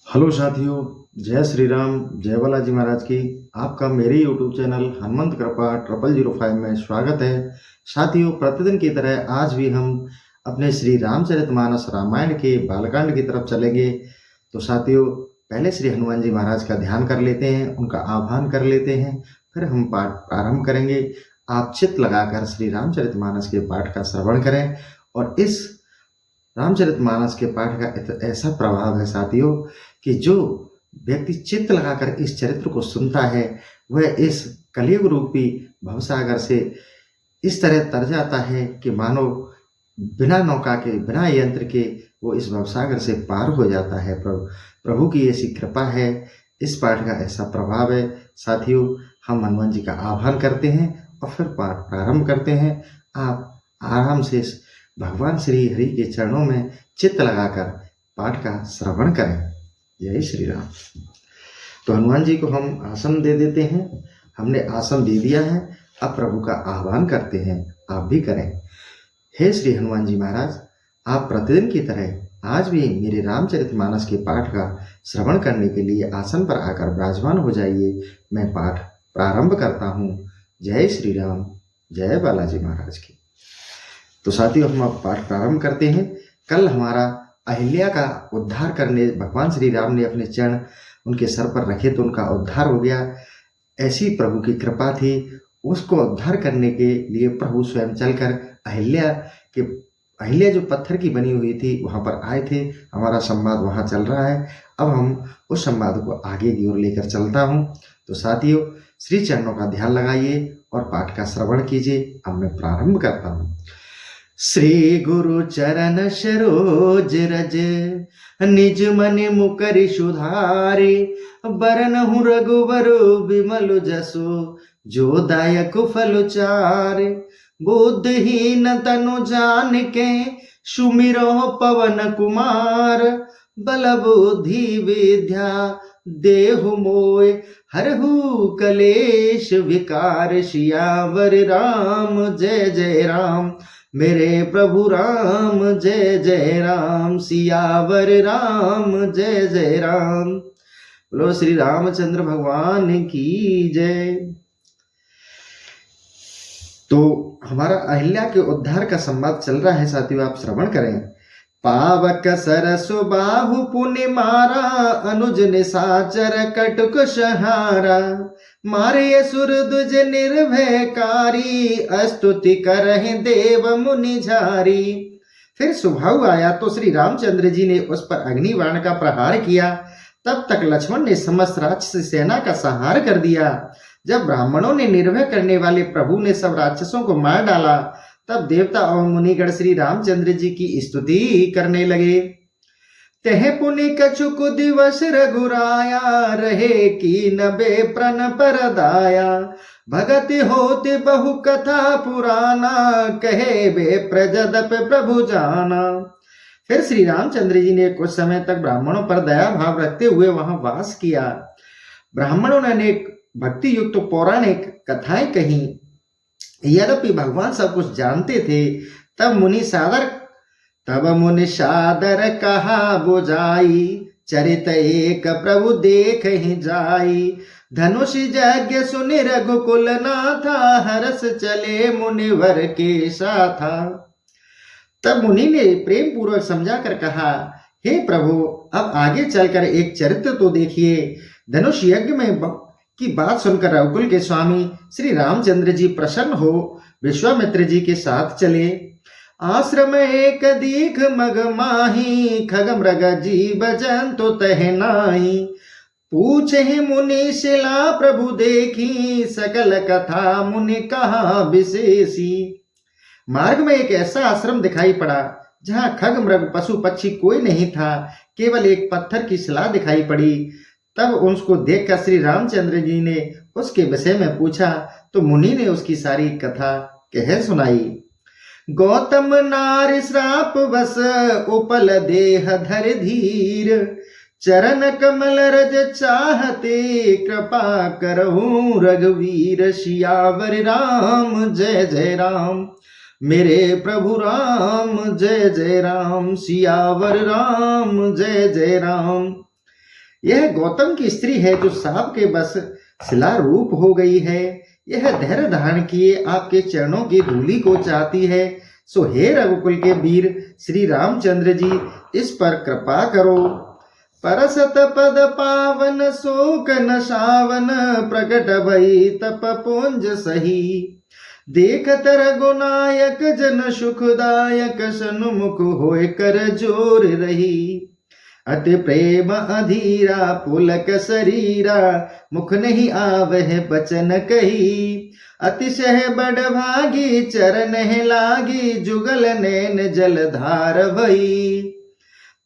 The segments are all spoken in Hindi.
हेलो साथियों, जय श्री राम, जय बालाजी महाराज की। आपका मेरे यूट्यूब चैनल हनुमंत कृपा 0005 में स्वागत है। साथियों, प्रतिदिन की तरह आज भी हम अपने श्री रामचरितमानस रामायण के बालकांड की तरफ चलेंगे। तो साथियों, पहले श्री हनुमान जी महाराज का ध्यान कर लेते हैं, उनका आह्वान कर लेते हैं, फिर हम पाठ प्रारंभ करेंगे। आप चित्त लगाकर श्री रामचरितमानस के पाठ का श्रवण करें। और इस रामचरितमानस के पाठ का ऐसा प्रभाव है साथियों कि जो व्यक्ति चित्त लगाकर इस चरित्र को सुनता है वह इस कलयुग रूपी भवसागर से इस तरह तर जाता है कि मानो बिना नौका के, बिना यंत्र के वो इस भवसागर से पार हो जाता है। प्रभु की ऐसी कृपा है, इस पाठ का ऐसा प्रभाव है। साथियों, हम हनुमान जी का आह्वान करते हैं और फिर पाठ प्रारंभ करते हैं। आप आराम से भगवान श्री हरि के चरणों में चित्त लगाकर पाठ का श्रवण करें। जय श्री राम। तो हनुमान जी को हम आसन दे देते हैं। हमने आसन दे दिया है, अब प्रभु का आह्वान करते हैं, आप भी करें। हे श्री हनुमान जी महाराज, आप प्रतिदिन की तरह आज भी मेरे रामचरितमानस के पाठ का श्रवण करने के लिए आसन पर आकर विराजमान हो जाइए। मैं पाठ प्रारंभ करता हूँ। जय श्री राम, जय बालाजी महाराज की। तो साथियों, हम अब पाठ प्रारंभ करते हैं। कल हमारा अहिल्या का उद्धार करने भगवान श्री राम ने अपने चरण उनके सर पर रखे तो उनका उद्धार हो गया। ऐसी प्रभु की कृपा थी। उसको उद्धार करने के लिए प्रभु स्वयं चलकर अहिल्या जो पत्थर की बनी हुई थी वहां पर आए थे। हमारा संवाद वहां चल रहा है। अब हम उस संवाद को आगे की ओर लेकर चलता हूं। तो साथियों, श्री चरणों का ध्यान लगाइए और पाठ का श्रवण कीजिए। अब मैं प्रारंभ करता हूं। श्री गुरु चरण सरोज रज, निज मन मुकरि सुधारे, बरनहु रघुवर विमल जसु, जो दायक फल चारे। बुद्धिहीन तनु जान के, सुमिरो पवन कुमार, बल बुद्धि विद्या देहु मोय, हरहु कलेश विकार। सियावर राम जय जय राम, मेरे प्रभु राम जय जय राम। सियावर राम जय जय राम। बोलो श्री रामचंद्र भगवान की जय। तो हमारा अहिल्या के उद्धार का संवाद चल रहा है साथियों, आप श्रवण करें। पावक सरसु बाहु पुनि मारा, अनुज निशाचर कटुक सहारा। मारे असुर दुज निर्भयकारी, स्तुति करहि देव मुनि झारी। फिर सुबाहु आया तो श्री रामचंद्र जी ने उस पर अग्निबाण का प्रहार किया। तब तक लक्ष्मण ने समस्त राक्षस सेना का संहार कर दिया। जब ब्राह्मणों ने निर्भय करने वाले प्रभु ने सब राक्षसों को मार डाला, तब देवता और मुनिगण श्री रामचंद्र जी की स्तुति करने लगे। तह पुनि कछुक दिवस रघुराया, रहे की नबे प्रण परदाया। भगत होते बहु कथा पुराना, कहे बे प्रजदप प्रभु जाना। फिर श्री रामचंद्र जी ने कुछ समय तक ब्राह्मणों पर दया भाव रखते हुए वहां वास किया। ब्राह्मणों ने अनेक भक्ति युक्त पौराणिक कथाएं कही। यद्यपि भगवान सब कुछ जानते थे, तब मुनि सादर कहा बुझाई। चरित एक प्रभु देख ही जाई, धनुष यज्ञ सुनि रघुकुल नाथा। हरस चले मुनिवर के साथा। तब मुनि ने प्रेम पूर्वक समझाकर कहा, हे प्रभु, अब आगे चलकर एक चरित्र तो देखिए। धनुष यज्ञ में की बात सुनकर रघुकुल के स्वामी श्री रामचंद्र जी प्रसन्न हो विश्वामित्र जी के साथ चले। आश्रम एक दीघ मग माही, खग मृग जीव जंतु तह नाही। पूछे मुनि शिला प्रभु देखी, सकल कथा मुनि कहा विशेषी। मार्ग में एक ऐसा आश्रम दिखाई पड़ा जहां खग मृग पशु पक्षी कोई नहीं था, केवल एक पत्थर की शिला दिखाई पड़ी। तब उसको देखकर श्री रामचंद्र जी ने उसके विषय में पूछा तो मुनि ने उसकी सारी कथा कह सुनाई। गौतम नारी श्राप बस, उपल देह धर धीर। चरण कमल रज चाहते, कृपा करहु रघुवीर। सियावर राम जय जय राम, मेरे प्रभु राम जय जय राम। सियावर राम जय जय राम। यह गौतम की स्त्री है जो सांप के बस शिला रूप हो गई है। यह धैर्य धारण किए आपके चरणों की धूलि को चाहती है। सो हे रघुकुल के वीर श्री रामचंद्र जी, इस पर कृपा करो। परसत पद पावन शोक नशावन, प्रकट भई तप पुंज सही। देखत रघुनायक जन सुखदायक, सन्मुख होय कर जोर रही। अति प्रेम अधीरा पुलक शरीरा, मुख नहीं आवह बचन कही। अतिशय बड़ भागी चरण लागी, जुगल नैन जलधार भई।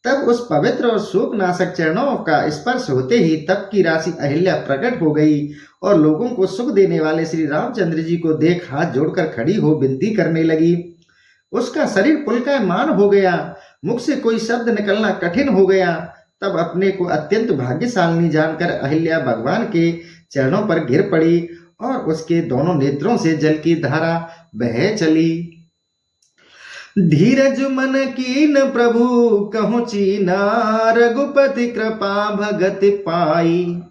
तब उस पवित्र और शोक नाशक चरणों का स्पर्श होते ही तप की राशि अहिल्या प्रकट हो गई और लोगों को सुख देने वाले श्री रामचंद्र जी को देख हाथ जोड़कर खड़ी हो विनती करने लगी। उसका शरीर पुलकायमान हो गया, मुख से कोई शब्द निकलना कठिन हो गया। तब अपने को अत्यंत भाग्यशालिनी जानकर अहिल्या भगवान के चरणों पर गिर पड़ी और उसके दोनों नेत्रों से जल की धारा बह चली। धीरज मन कीन प्रभु कहूँ चीना, रघुपति कृपा भगत पाई।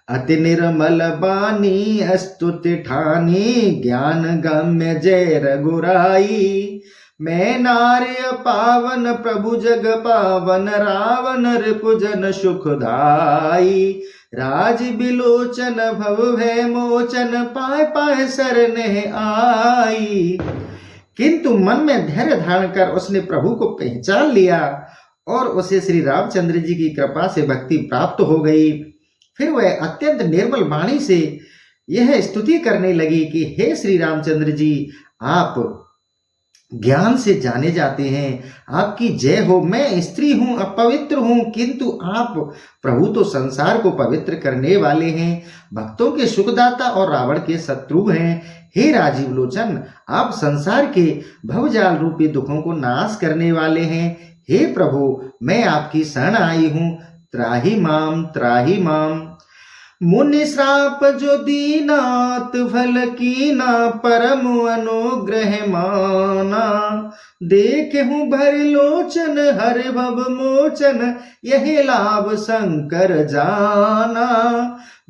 अति निर्मल बानी स्तुति ठानी, ज्ञान गम्य जय रघुराई। मैं नार्य पावन प्रभु जग पावन, रावण रिपुजन सुखदाई। राज बिलोचन भव भय मोचन, पाए पाए शरण आई। किंतु मन में धैर्य धारण कर उसने प्रभु को पहचान लिया और उसे श्री रामचंद्र जी की कृपा से भक्ति प्राप्त हो गई। फिर वह अत्यंत निर्मल वाणी से यह स्तुति करने लगी कि हे श्री रामचंद्र जी, आप ज्ञान से जाने जाते हैं, आपकी जय हो। मैं स्त्री हूं, अपवित्र हूं, किंतु आप प्रभु तो संसार को पवित्र करने वाले हैं, भक्तों के सुखदाता और रावण के शत्रु हैं। हे राजीव लोचन, आप संसार के भवजाल रूपी दुखों को नाश करने वाले हैं। हे प्रभु, मैं आपकी शरण आई हूं, त्राहि माम त्राहि माम। मुनि श्राप जो दीनात फल कीना, परम अनुग्रह माना। देखहूँ भर लोचन हर भव मोचन, यही लाभ शंकर जाना।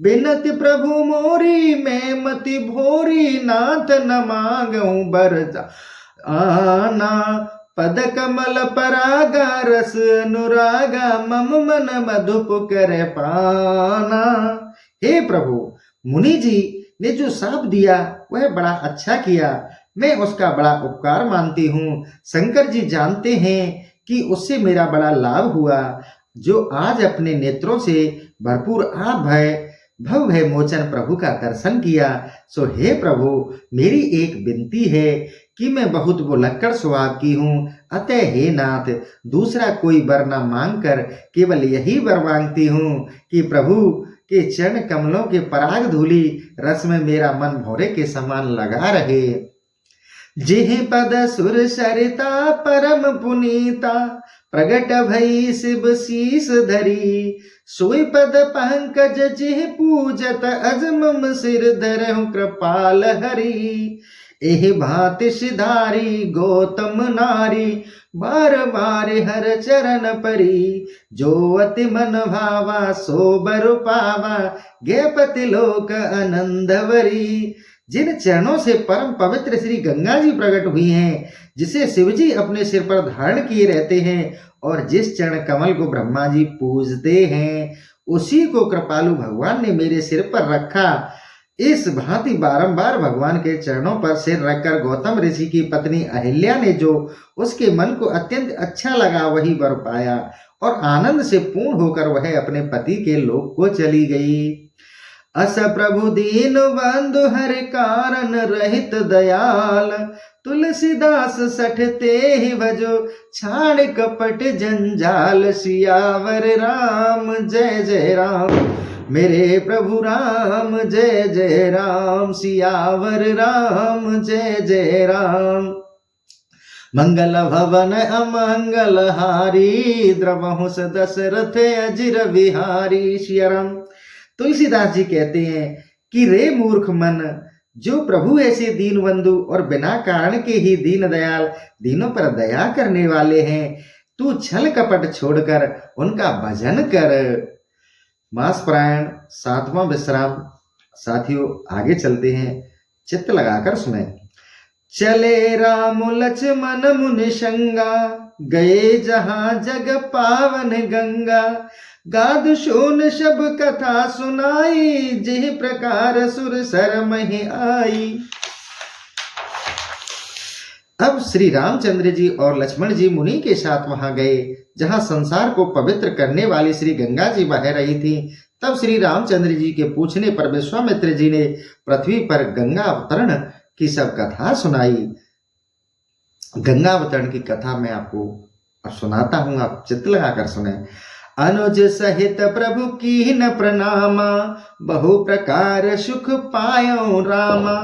बिनति प्रभु मोरी मैं मति भोरी, नाथ न मांगऊँ बर आना। पद कमल परागा रस अनुरागा, मम मन मधुप कर पाना। हे प्रभु, मुनि जी ने जो शाप दिया वह बड़ा अच्छा किया, मैं उसका बड़ा उपकार मानती हूँ। शंकर जी जानते हैं कि उससे मेरा बड़ा लाभ हुआ, जो आज अपने नेत्रों से भरपूर आप भव भय मोचन प्रभु का दर्शन किया। सो हे प्रभु, मेरी एक विनती है कि मैं बहुत भुलक्कड़ स्वभाव की हूँ, अतः हे नाथ, दूसरा कोई वर न मांग कर केवल यही वर मांगती हूँ कि प्रभु के चरण कमलों के पराग धूली रस में मेरा मन भौरे के समान लगा रहे। जिह पद सुर सरिता परम पुनीता, प्रगट भई शिव शीस धरी। सोई पद पंकज जिह पूजत, अजमम सिर धरहु कृपाल हरि। एहि भांति सिधारी गौतम नारी, बार बार हर चरण परी। जो अति मन भावा सो बर पावा, गेपति लोक आनंदवरी। जिन चरणों से परम पवित्र श्री गंगा जी प्रकट हुई हैं, जिसे शिवजी अपने सिर पर धारण किए रहते हैं और जिस चरण कमल को ब्रह्मा जी पूजते हैं, उसी को कृपालु भगवान ने मेरे सिर पर रखा। इस भांति बारंबार भगवान के चरणों पर सिर रखकर गौतम ऋषि की पत्नी अहिल्या ने जो उसके मन को अत्यंत अच्छा लगा वही वर पाया और आनंद से पूर्ण होकर वह अपने पति के लोक को चली गई। अस प्रभु दीन बंधु हर कारण रहित दयाल, तुलसीदास सठते ही भजो छाड़ कपट जंजाल। सियावर राम जय जय राम, मेरे प्रभु राम जय जय राम। सियावर राम जय जय राम। मंगल भवन अमंगल हारी, द्रवहु दशरथ अजिर विहारी। सियाराम। तुलसीदास जी कहते हैं कि रे मूर्ख मन, जो प्रभु ऐसे दीन बंधु और बिना कारण के ही दीन दयाल, दीनों पर दया करने वाले हैं, तू छल कपट छोड़कर उनका भजन कर। मांसपरायण सातवां विश्राम। साथियों आगे चलते हैं, चित्त लगाकर सुने। चले राम लक्ष्मण मुनि संगा, गए जहां जग पावन गंगा। गाद शोन सब कथा सुनाई, जिह प्रकार सुर सर महि आई। अब श्री रामचंद्र जी और लक्ष्मण जी मुनि के साथ वहां गए जहां संसार को पवित्र करने वाली श्री गंगा जी बह रही थी। तब श्री रामचंद्र जी के पूछने पर विश्वामित्र जी ने पृथ्वी पर गंगा अवतरण की सब कथा सुनाई। गंगा अवतरण की कथा मैं आपको अब सुनाता हूं, आप चित्त लगाकर सुने। अनुज सहित प्रभु की न प्रणामा, बहु प्रकार सुख पायो रामा।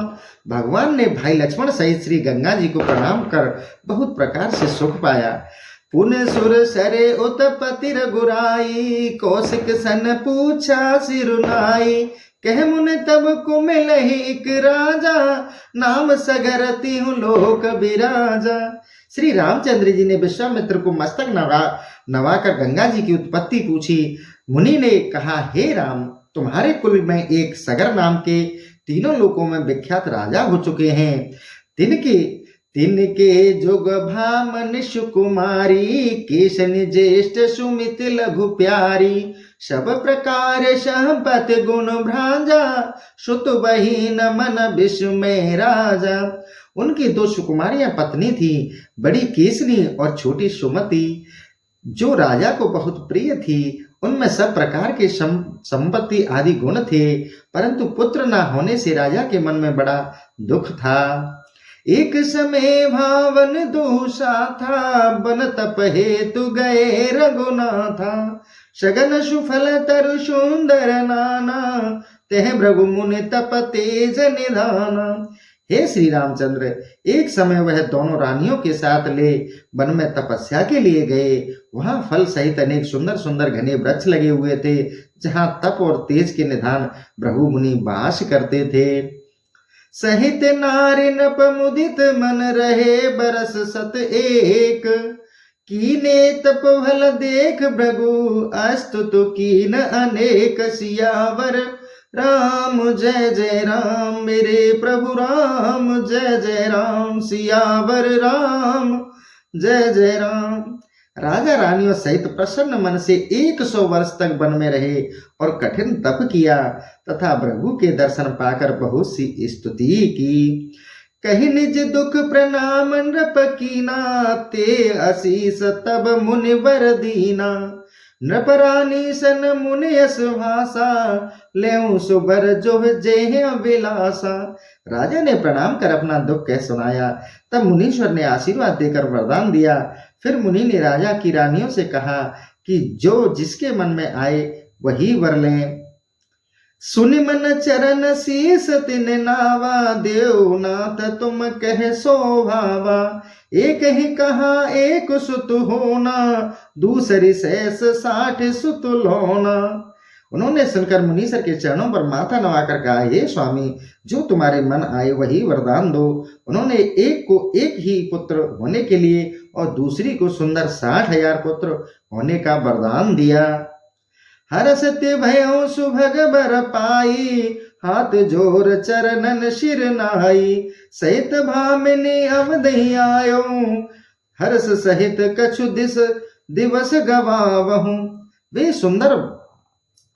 भगवान ने भाई लक्ष्मण सहित श्री गंगा जी को प्रणाम कर बहुत प्रकार से सुख पाया। पुन सुर सरे उत्पत्ति रघुराई, कौशिक सन पूछा सिरुनाई। कह मुन तब को मिलहि एक राजा, नाम सगरती हूँ लोक विराजा। श्री रामचंद्र जी ने विश्वामित्र को मस्तक नवाकर गंगा जी की उत्पत्ति पूछी। मुनि ने कहा, हे राम, तुम्हारे कुल में एक सगर नाम के तीनों लोकों में विख्यात राजा हो चुके हैं। तिनके जुग भामन सुकुमारी, केशन ज्येष्ठ सुमित लघु प्यारी। सब प्रकार संपत्ति गुण भ्रांजा, सुत बहीन मन विश्व में राजा। उनकी दो सुकुमारियां पत्नी थी, बड़ी केसनी और छोटी सुमति, जो राजा को बहुत प्रिय थी। उनमें सब प्रकार के संपत्ति आदि गुण थे, परंतु पुत्र न होने से राजा के मन में बड़ा दुख था। एक समय भावन दूषा था, बन तप हेतु गए रघुनाथा। सगन सुफल तरु सुंदर नाना, तेह भृगु मुनि तप तेज निधाना। हे श्री रामचंद्र, एक समय वह दोनों रानियों के साथ ले वन में तपस्या के लिए गए। वहां फल सहित अनेक सुंदर सुंदर घने वृक्ष लगे हुए थे, जहां तप और तेज के निधान भृगु मुनि वास करते थे। सहित नारी नप मुदित मन रहे, बरस सत एक। कीने तप भल देख भृगु, अस्तुत कीन अनेक। सियावर राम जय जय राम, मेरे प्रभु राम जय जय राम। सियावर राम जय जय राम। राजा रानियों सहित प्रसन्न मन से 100 वर्ष तक वन में रहे और कठिन तप किया तथा भृगु के दर्शन पाकर बहुत सी स्तुति की। कही निज दुख प्रणाम नृप कीना, ते आशीष तब मुनि वर दीना। नृपरानी सन मुनि यस भाषा, लेऊं सुबर जो जेह विलासा। राजा ने प्रणाम कर अपना दुख कह सुनाया। तब मुनीश्वर ने आशीर्वाद देकर वरदान दिया। फिर मुनि ने राजा की रानियों से कहा कि जो जिसके मन में आए वही वर लें। सुनि मन चरण शीस तिन नावा, देवनाथ तुम कह शोभावा। एक ही कहा एक सुत होना, दूसरी शेष 60 सुत लोना। उन्होंने सुनकर मुनीश्वर के चरणों पर माथा नवाकर कहा, हे स्वामी, जो तुम्हारे मन आए वही वरदान दो। उन्होंने एक को एक ही पुत्र होने के लिए और दूसरी को सुंदर 60,000 पुत्र होने का वरदान दिया। हरसत भयो सुभग बर पाई, हाथ जोर चरणन शिर नाई। सहित भामिनी अवधि आयो, हर्ष सहित कछु दिवस गवावहूं। वे सुंदर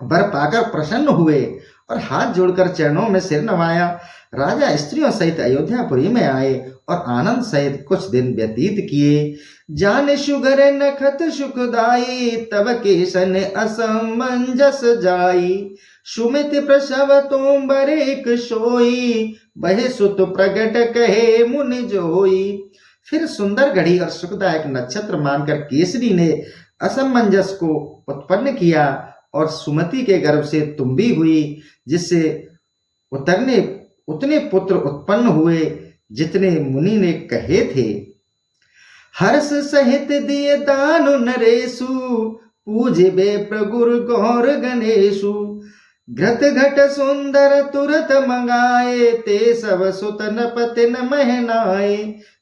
वर पाकर प्रसन्न हुए और हाथ जोड़कर चरणों में सिर नवाया। राजा स्त्रियों सहित अयोध्यापुरी में आए और आनंद सहित कुछ दिन व्यतीत किए। जान सुगर नखत सुखदाई, तब केसन असमंजस जाई। सुमित प्रसव तोम्बर एक सोई, बहे सुत प्रगट कहे मुनि जोई। फिर सुंदर घड़ी और सुखदायक नक्षत्र मानकर केसरी ने असमंजस को उत्पन्न किया और सुमति के गर्भ से तुम्बी हुई, जिससे उतने पुत्र उत्पन्न हुए जितने मुनि ने कहे थे। हर्ष सहित दिए दानु नरेशु, पूजिबे प्रगुर गौर गणेशु। घृत घट सुंदर तुरत मंगाए, ते सब सुत नपति न महनाए।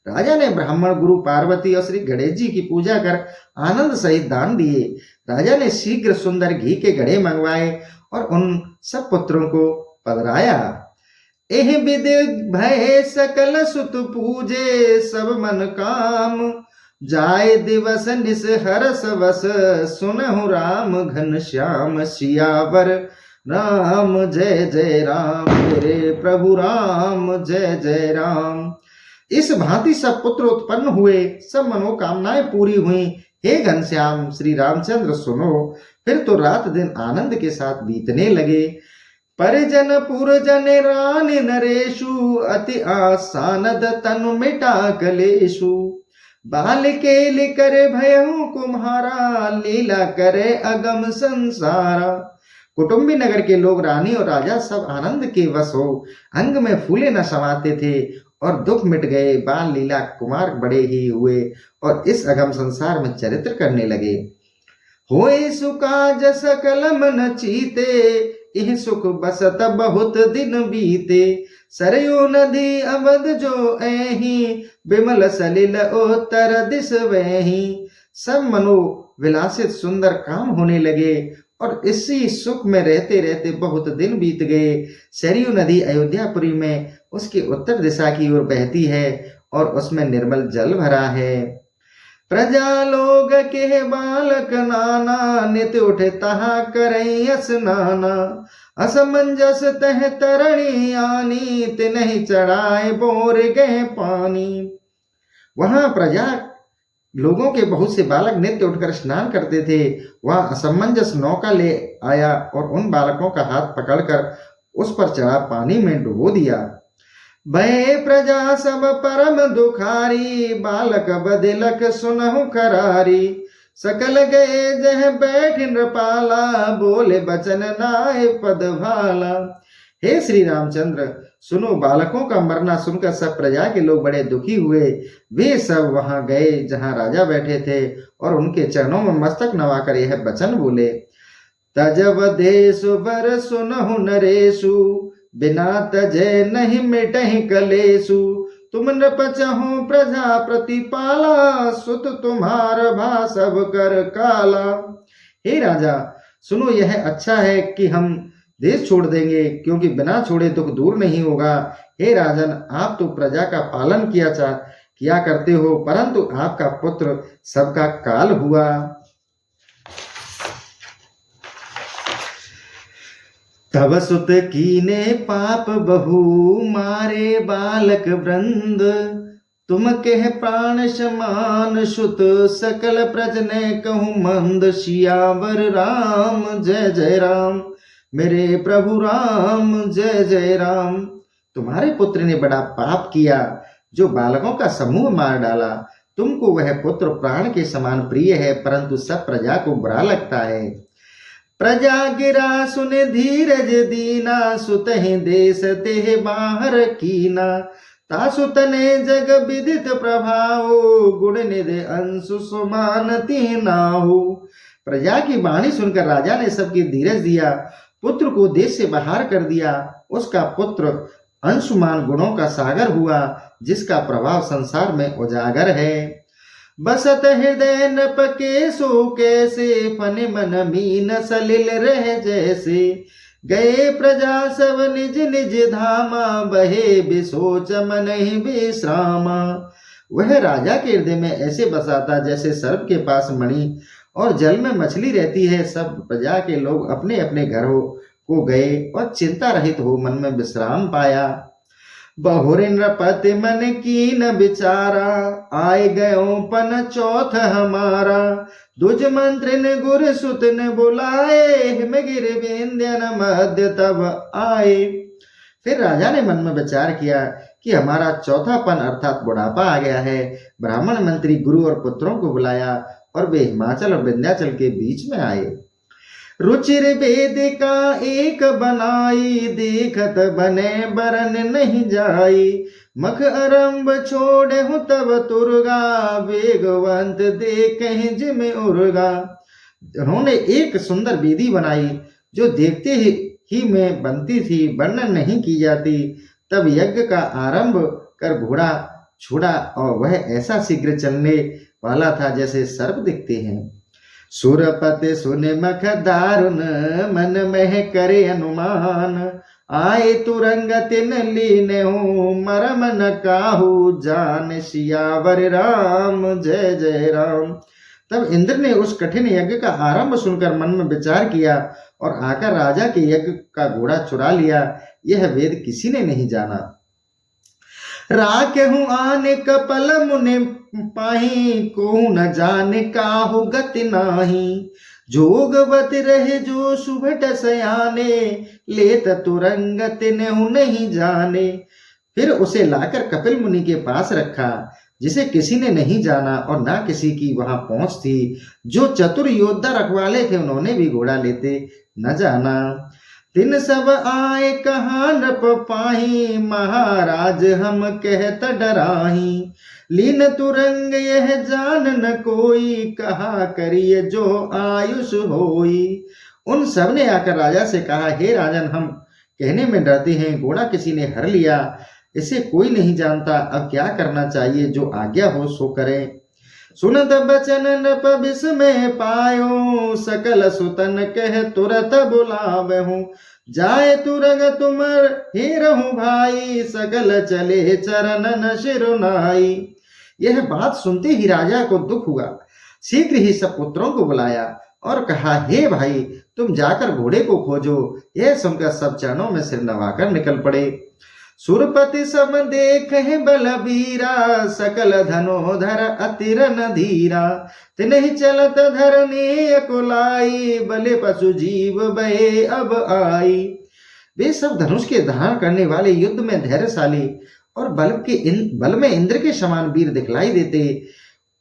राजा ने ब्राह्मण गुरु पार्वती और श्री गणेश जी की पूजा कर आनंद सहित दान दिए। राजा ने शीघ्र सुंदर घी के घड़े मंगवाए और उन सब पुत्रों को पधराया। एह विधि भय सकल सुत पूजे, सब मन काम जाय दिवस निस हरस वस, सुनहु राम घन श्याम सियावर राम जय जय राम, मेरे प्रभु राम जय जय राम। इस भांति सब पुत्र उत्पन्न हुए, सब मनोकामनाएं पूरी हुई। हे घनश्याम श्री रामचंद्र सुनो, फिर तो रात दिन आनंद के साथ बीतने लगे। परिजन पुरजन रान नरेशु, अति आसानद तनु मिटा कलेशु, बाल केल करे भयहु कुम्हारा, लीला करे अगम संसारा। कुटुंबी नगर के लोग, रानी और राजा सब आनंद के वश हो अंग में फूले न समाते थे और दुख मिट गए। बाल लीला कुमार बड़े ही हुए और इस अगम संसार में चरित्र करने लगे। होए सुकाज सकल मन चीते, यह सुख बसत बहुत दिन बीते। सरयू नदी अवध जो ऐही, बिमल सलिल उत्तर दिस वही। सब मनो विलासित सुंदर काम होने लगे और इसी सुख में रहते रहते बहुत दिन बीत गए। सरयू नदी अयोध्यापुरी में उसकी उत्तर दिशा की ओर बहती है और उसमें निर्मल जल भरा है। प्रजा लोग के बालक नाना, नित उठे तहा करई स्नाना। असमंजस तह तरणी आनी, तिनहि चढ़ाए बोर गए पानी। वहां प्रजा लोगों के बहुत से बालक नित्य उठकर स्नान करते थे। वहां असमंजस नौका ले आया और उन बालकों का हाथ पकड़कर उस पर चढ़ा पानी में डुबो दिया। भय प्रजा सब परम दुखारी, बालक बदिलक सुनहु करारी। सकल गए जह बैठ नृपाला, बोले बचन नाय पद भाला। हे श्री रामचंद्र सुनो, बालकों का मरना सुनकर सब प्रजा के लोग बड़े दुखी हुए। वे सब वहां गए जहां राजा बैठे थे और उनके चरणों में मस्तक नवाकर यह वचन बोले। तजब देशु बर सुनहु नरेशु, बिना तजे नहीं मिटहि कलेशु। तुम नृप चहु प्रजा प्रतिपाला, सुत तुम्हार भा सब कर काला। हे राजा सुनो, यह अच्छा है कि हम देश छोड़ देंगे, क्योंकि बिना छोड़े दुख दूर नहीं होगा। हे राजन, आप तो प्रजा का पालन किया करते हो, परंतु आपका पुत्र सबका काल हुआ। तब सुत कीने पाप बहु, मारे बालक वृंद। तुम कह प्राण समान सुत, सकल प्रजने कहूँ मंद। सियावर राम जय जय राम, मेरे प्रभु राम जय जय राम। तुम्हारे पुत्र ने बड़ा पाप किया, जो बालकों का समूह मार डाला। तुमको वह पुत्र प्राण के समान प्रिय है, परंतु सब प्रजा को बुरा लगता है। प्रजा गिरा सुने धीरज दीना, सुतहि देश तेह बाहर कीना। तासुत ने जग विदित प्रभाव, गुण निधि अंशु सुमानति नाहु। प्रजा की वाणी सुनकर राजा ने सबकी धीरज दिया, पुत्र को देश से बाहर कर दिया। उसका पुत्र अंशुमान गुणों का सागर हुआ, जिसका प्रभाव संसार में उजागर है। बसत हृदय नृप के सो कैसे, फन मन मीन सलिल रह जैसे। गए प्रजा सब निज निज धामा, बहे बिसोच मन ही विश्रामा। वह राजा के हृदय में ऐसे बसा था जैसे सर्प के पास मणि और जल में मछली रहती है। सब प्रजा के लोग अपने अपने घरों को गए और चिंता रहित हो मन में विश्राम पाया। बहुर नृपति मन की न विचारा, आए गयो पन चौथ हमारा। दुज मंत्रिन गुर सुत ने बुलाए, हिमगिर विंध्यन मध्य तब आए। फिर राजा ने मन में विचार किया कि हमारा चौथापन अर्थात बुढ़ापा आ गया है। ब्राह्मण मंत्री गुरु और पुत्रों को बुलाया और वे हिमाचल और विंध्याचल के बीच में आए। रुचिर वेदिका एक बनाई, देखत बने बरन नहीं जाई। मख आरंभ छोड़े हूँ तब तुरगा, वेगवंत देखें जिम उर्गा। उन्होंने एक सुंदर वेदी बनाई जो देखते ही में बनती थी, वर्णन नहीं की जाती। तब यज्ञ का आरंभ कर घोड़ा छोड़ा और वह ऐसा शीघ्र चलने वाला था जैसे सर्प दिखते हैं। सुरपति सुन मख दारुन मन में करे अनुमान, आए तुरंग तिन लीने हूँ मरम न काहू जान, सियावर राम जय जय राम। तब इंद्र ने उस कठिन यज्ञ का आरंभ सुनकर मन में विचार किया और आकर राजा के यज्ञ का घोड़ा चुरा लिया। यह वेद किसी ने नहीं जाना। राखेहूं आने कपल मुने पाही, को न जाने काहू गति नाही, जोगवत रहे जो सुभट सयाने, लेत तुरंग तिनहु नहीं जाने। फिर उसे लाकर कपिल मुनि के पास रखा, जिसे किसी ने नहीं जाना और ना किसी की वहां पहुंच थी। जो चतुर योद्धा रखवाले थे उन्होंने भी घोड़ा लेते न जाना। तिन सब आए कहा नृप पाही, महाराज हम कहत डराही, लीन तुरंग यह जान न कोई, कहा करिए जो आयुष होई। उन सब ने आकर राजा से कहा, हे राजन, हम कहने में डरते हैं, घोड़ा किसी ने हर लिया, इसे कोई नहीं जानता, अब क्या करना चाहिए, जो आज्ञा हो सो करें। सुनत बचन नृप विस्मय पायो, सकल सुतन कह तुरत बुलावहूं, जाए तुरग तुमर हेरहूं भाई, सकल चले चरणन शिरुनाई। यह बात सुनते ही राजा को दुख हुआ। शीघ्र ही सब पुत्रों को बुलाया और कहा, हे भाई, तुम जाकर घोड़े को खोजो। यह सुनकर सब चरणों में सिर नवाकर निकल पड़े। सुरपति सब देखे बलबीरा, सकल धनोधर अतिरन धीरा, तिन्हि चलत धरनी कुलाई, बले पशु जीव बहे अब आई। वे सब धनुष के धारण करने वाले, युद्ध में धैर्यशाली और बल में इंद्र के समान वीर दिखलाई देते।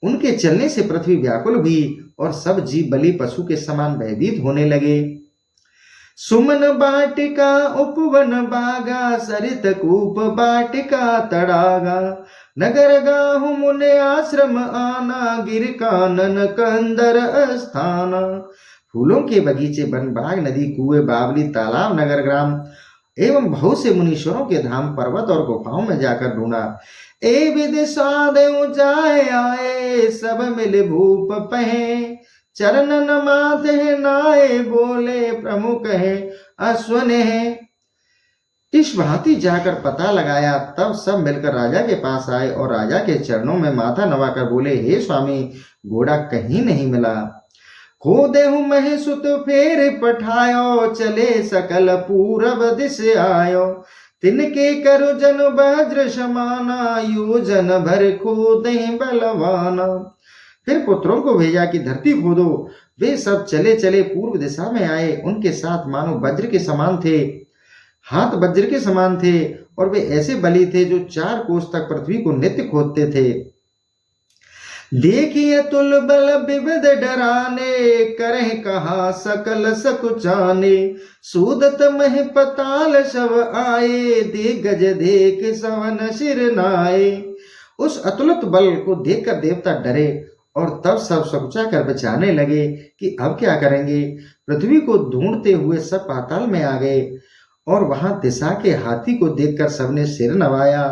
उनके चलने से पृथ्वी व्याकुल हुई और सब जीव बलि पशु के समान भयभीत होने लगे। सुमन बाटिका उपवन बागा, सरित कूप बाटिका तड़ागा, नगर गाहु मुने आश्रम आना, गिर कानन कंदर स्थाना। फूलों के बगीचे, वन बाग, नदी, कुएं, बावली, तालाब, नगर ग्राम एवं बहुत से मुनीश्वरों के धाम, पर्वत और गुफाओं में जाकर ढूंढा। ए विधि साधु जाए आए, सब मिल भूप पहे, चरणन माथे नाए, बोले प्रमुख है अश्वन है। इस भांति जाकर पता लगाया, तब सब मिलकर राजा के पास आए और राजा के चरणों में माथा नवाकर बोले, हे स्वामी, घोड़ा कहीं नहीं मिला। खोदेहु महि सुत फेर पठायो, चले सकल पूरब दिस आयो, तिनके करु जन वज्र समाना, योजन भर खोदेहि बलवाना। फिर पुत्रों को भेजा कि धरती खोदो। वे सब चले चले पूर्व दिशा में आए। उनके साथ मानो वज्र के समान थे, हाथ वज्र के समान थे और वे ऐसे बली थे जो 4 कोस तक पृथ्वी को नित्य खोदते थे। देखिए तुल बल विविध डराने, करह कहा सकल सकुचाने, सूदत मह पताल शव आए, दिग्गज देख सवन सिर नाए। उस अतुलित बल को देखकर देवता डरे और तब सब सकुचा कर बचाने लगे कि अब क्या करेंगे। पृथ्वी को ढूंढते हुए सब पाताल में आ गए और वहां दिशा के हाथी को देखकर सबने सिर नवाया।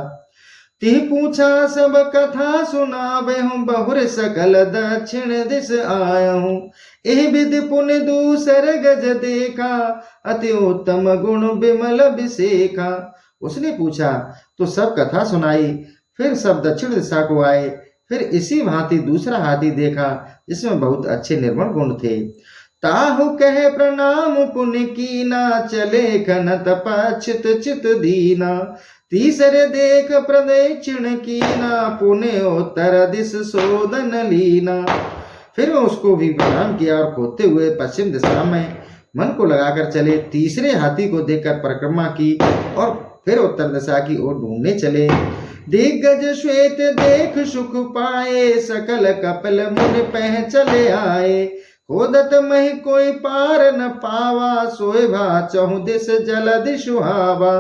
तिह पूछा सब कथा सुनावे हूँ, बहुर सकल दक्षिण दिश आया हूँ, एह विधि पुण्य दूसर गज देखा, अति उत्तम गुण विमल अभिषेका। उसने पूछा तो सब कथा सुनाई। फिर सब दक्षिण दिशा को आए। फिर इसी भांति दूसरा हाथी देखा, जिसमें बहुत अच्छे निर्मल गुण थे। ताहु कहे प्रणाम पुण्य कीना, चले खनत पक्षित चित दीना, तीसरे देख प्रदक्षिण कीना, पुण्य उत्तर दिश शोधन लीना। फिर उसको भी प्रणाम किया और खोदते हुए पश्चिम दिशा में मन को लगाकर चले। तीसरे हाथी को देखकर परिक्रमा की और फिर उत्तर दिशा की ओर ढूंढने चले। दिग्गज श्वेत देख सुख पाए, सकल कपिल मुनि पह चले आए, खोदत महि कोई पार न पावा, सोए भा चहु दिश जलधि सुहावा।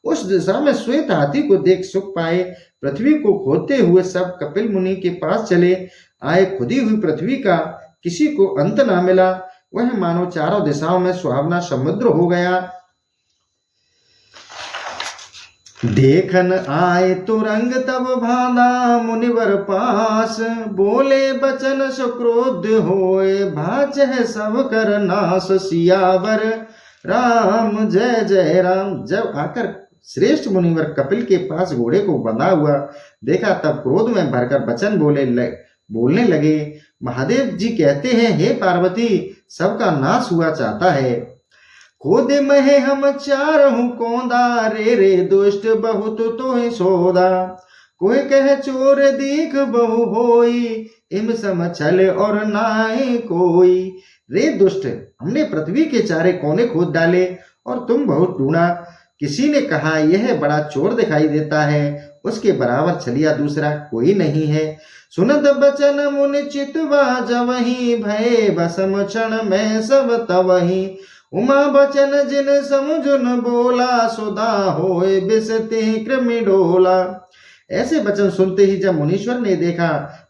उस दिशा में श्वेत हाथी को देख सुख पाए। पृथ्वी को खोदते हुए सब कपिल मुनि के पास चले आए। खुदी हुई पृथ्वी का किसी को अंत ना मिला। वह मानो चारों दिशाओं में सुहावना समुद्र हो गया। देखन आए तुरंग तब भादा मुनिवर पास, बोले बचन सुक्रोध होए भाच है सब कर नाश। सियावर राम जय जय राम। जब आकर श्रेष्ठ मुनिवर कपिल के पास घोड़े को बंधा हुआ देखा, तब क्रोध में भरकर वचन बोलने लगे। महादेव जी कहते हैं, हे पार्वती, सबका नाश हुआ चाहता है। खुद महे हम चारहु कौंदा, रे दुष्ट बहुत तो ही सौदा। कोई कह चोर दीख बहु होई, इम सम छल और नाई कोई। रे दुष्ट, हमने पृथ्वी के चारे कोने खोद डाले और तुम बहुत ढूंढा। किसी ने कहा यह बड़ा चोर दिखाई देता है, उसके बराबर छलिया दूसरा कोई नहीं है। सुनत बचन मुनि चितवा जवही, भय भसम क्षण में सब तवही। उमा बचन जिन समुझुन बोला, सुधा होए बिसते कृमि डोला। ऐसे वचन सुनते ही जब मुनीश्वर ने देखा,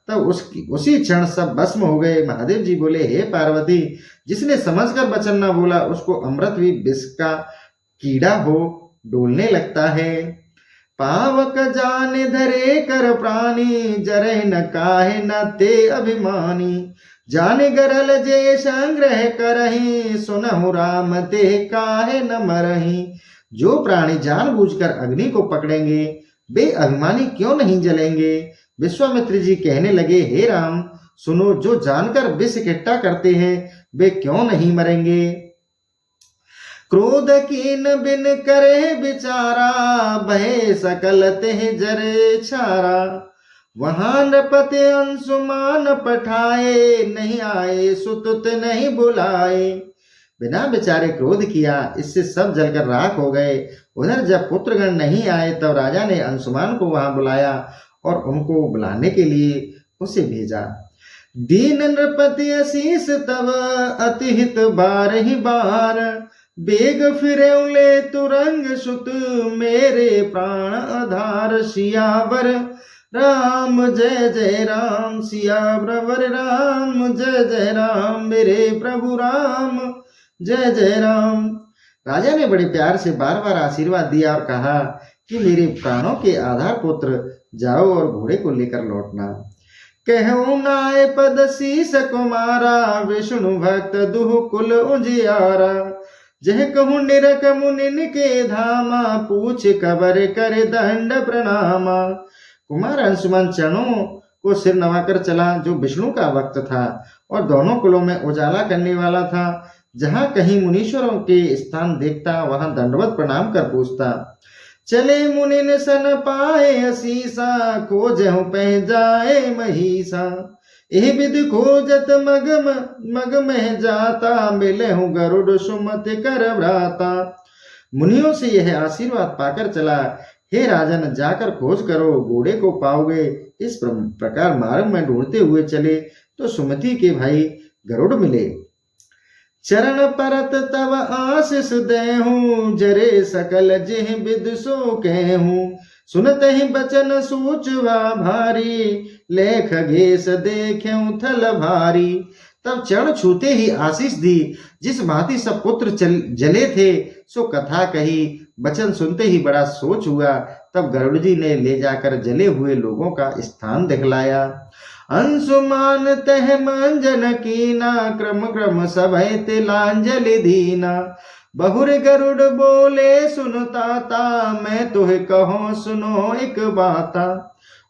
तब उसी क्षण सब भस्म हो गए। महादेव जी बोले, हे पार्वती, जिसने समझकर वचन न बोला, उसको अमृत भी विष का कीड़ा हो डोलने लगता है। पावक जाने धरे कर प्राणी, जरे न काहे न ते अभिमानी। जाने गरल जे संग्रह करही, सुनहु राम ते काहे न मरही। जो प्राणी जानबूझकर अग्नि को पकड़ेंगे, वे अभिमानी क्यों नहीं जलेंगे। विश्वामित्र जी कहने लगे, हे राम सुनो, जो जानकर विष इकट्ठा करते हैं, वे क्यों नहीं मरेंगे। क्रोध कीन बिन करे विचारा, भय सकल तेह जरे छारा। वहां नृपति अंशुमान पठाए, नहीं आए सुतुत नहीं बुलाए। बिना विचारे क्रोध किया, इससे सब जलकर राख हो गए। उधर जब पुत्रगण नहीं आए, तब राजा ने अंशुमान को वहां बुलाया और उनको बुलाने के लिए उसे भेजा। दीन नृपति असीस तब अतिहित बार ही बार, बेग फिरे ले तुरंग सुत, मेरे प्राण आधार। सियावर राम जय जय राम, सियावर राम जय जय राम, मेरे प्रभु राम जय जय राम। राजा ने बड़े प्यार से बार बार आशीर्वाद दिया और कहा कि मेरे प्राणों के आधार पुत्र, जाओ और घोड़े को लेकर लौटना। कहूँ नाय पद शीस कुमारा, विष्णु भक्त दुह कुल उजियारा। जह कहूँ निरक मुनिन के धामा, पूछ कबर कर दंड प्रणामा। कुमार अंशुमान चरणों को सिर नवाकर चला, जो विष्णु का भक्त था और दोनों कुलों में उजाला करने वाला था। जहाँ कहीं मुनीश्वरों के स्थान देखता, वहां दंडवत प्रणाम कर पूछता। चले मुनिन सन पाए असीसा, खोजहु पह जाए महिषा। एह विधि खोजत मग में जाता, मिले हूँ गरुड़ सुमति कर भ्राता। मुनियों से यह आशीर्वाद पाकर चला, हे राजन, जाकर खोज करो, घोड़े को पाओगे। इस प्रकार मार्ग में ढूंढते हुए चले तो सुमति के भाई गरुड़ मिले। चरण परत तब आशीष देहूं, जरे सकल जिह विद सो कहूं। सुनत ही बचन सूचवा भारी, लेख घेस देख्यूं थल भारी। तब चरण छूते ही आशीष दी, जिस भांति सब पुत्र जले थे सो कथा कही। वचन सुनते ही बड़ा सोच हुआ। तब गरुड़ जी ने ले जाकर जले हुए लोगों का स्थान दिखलाया। अंशुमान तह मंजन कीना, क्रम क्रम सभय तिलांजलि दीना। बहुर गरुड़ बोले सुनता ता, मैं तुहे कहो सुनो एक बाता।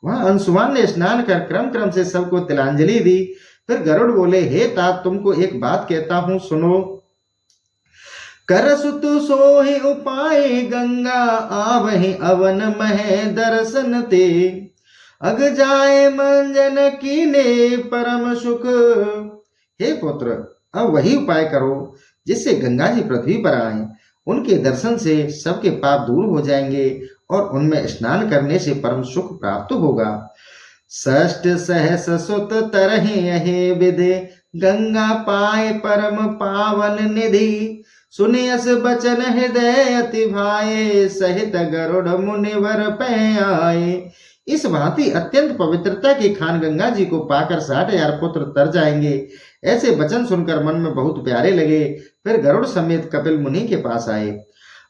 वहां अंशुमान ने स्नान कर क्रम क्रम से सबको तिलांजलि दी। फिर गरुड़ बोले, हे तात, तुमको एक बात कहता हूं, सुनो। करसुतु सोहि उपाय गंगा, आवहि अवन महे दर्शन ते। अग जाए मंजन कीने परम सुख। हे पुत्र, अब वही उपाय करो जिससे गंगा जी पृथ्वी पर आए। उनके दर्शन से सबके पाप दूर हो जाएंगे और उनमें स्नान करने से परम सुख प्राप्त होगा। षष्ठ सहस सुत तरहि अहे विधि, गंगा पाए परम पावन निधि। सुनियस बचन हृदय अति भाए, सहित गरुड़ मुनिवर पै आए। इस भांति अत्यंत पवित्रता के खान गंगा जी को पाकर 60,000 पुत्र तर जाएंगे। ऐसे वचन सुनकर मन में बहुत प्यारे लगे। फिर गरुड़ समेत कपिल मुनि के पास आए।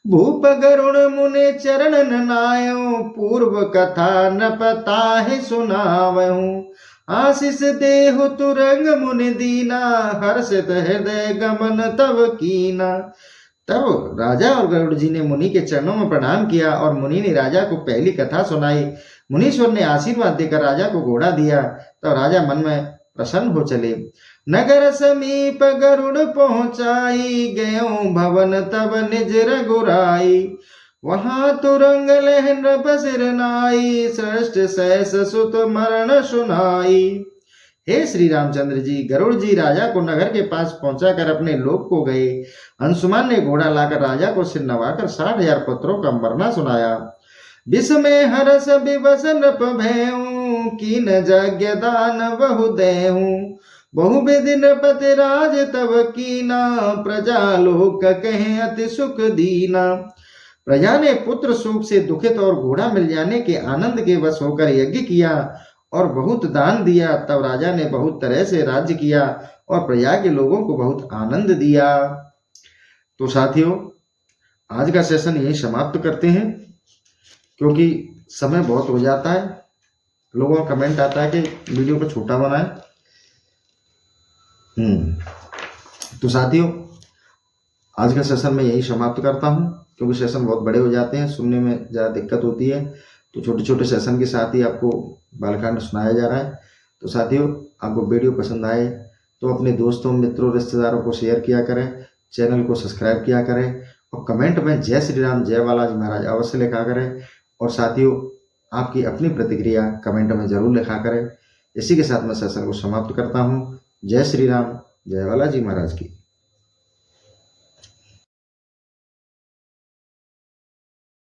भूप गरुण मुनि चरण नायो, पूर्व कथा न पता है सुनावहूँ। आशीष देहु तुरंग मुनि दीना, हर्षित हृदय गमन तब कीना। तब राजा और गरुड़ जी ने मुनि के चरणों में प्रणाम किया और मुनि ने राजा को पहली कथा सुनाई। मुनीश्वर ने आशीर्वाद देकर राजा को घोड़ा दिया। तब राजा मन में प्रसन्न हो चले। नगर समीप गरुड़ पहुंचाई, गयो भवन तब निज रघुराई। वहां तुरंग लहन बसिर नाई, श्रेष्ठ सहस सुत मरण सुनाई। हे श्री रामचंद्र जी, गरुड़ जी राजा को नगर के पास पहुंचाकर अपने लोक को गए। अंशुमान ने घोड़ा लाकर राजा को सिर नवाकर 60,000 पत्रों का मरना सुनाया। विस्मय हरस विवश नृप भयऊ, कीन यज्ञ दान बहु देहूं। बहु विधि नृपति राज तब कीना, प्रजा लोक कहें अति सुख दीना। प्रजा ने पुत्र शोक से दुखित और घोड़ा मिल जाने के आनंद के वश होकर यज्ञ किया और बहुत दान दिया। तब राजा ने बहुत तरह से राज्य किया और प्रजा के लोगों को बहुत आनंद दिया। तो साथियों, आज का सेशन यही समाप्त करते हैं, क्योंकि समय बहुत हो जाता है। लोगों का कमेंट आता है कि वीडियो को छोटा बनाएं। तो साथियों, आज का सेशन मैं यही समाप्त करता हूं, क्योंकि सेशन बहुत बड़े हो जाते हैं, सुनने में ज़्यादा दिक्कत होती है। तो छोटे छोटे सेशन के साथ ही आपको बालकांड सुनाया जा रहा है। तो साथियों, आपको वीडियो पसंद आए तो अपने दोस्तों, मित्रों, रिश्तेदारों को शेयर किया करें, चैनल को सब्सक्राइब किया करें और कमेंट में जय श्री राम, जय बालाजी महाराज अवश्य लिखा करें। और साथियों, आपकी अपनी प्रतिक्रिया कमेंट में जरूर लिखा करें। इसी के साथ मैं सेशन को समाप्त करता हूँ। जय श्री राम, जय बालाजी महाराज की।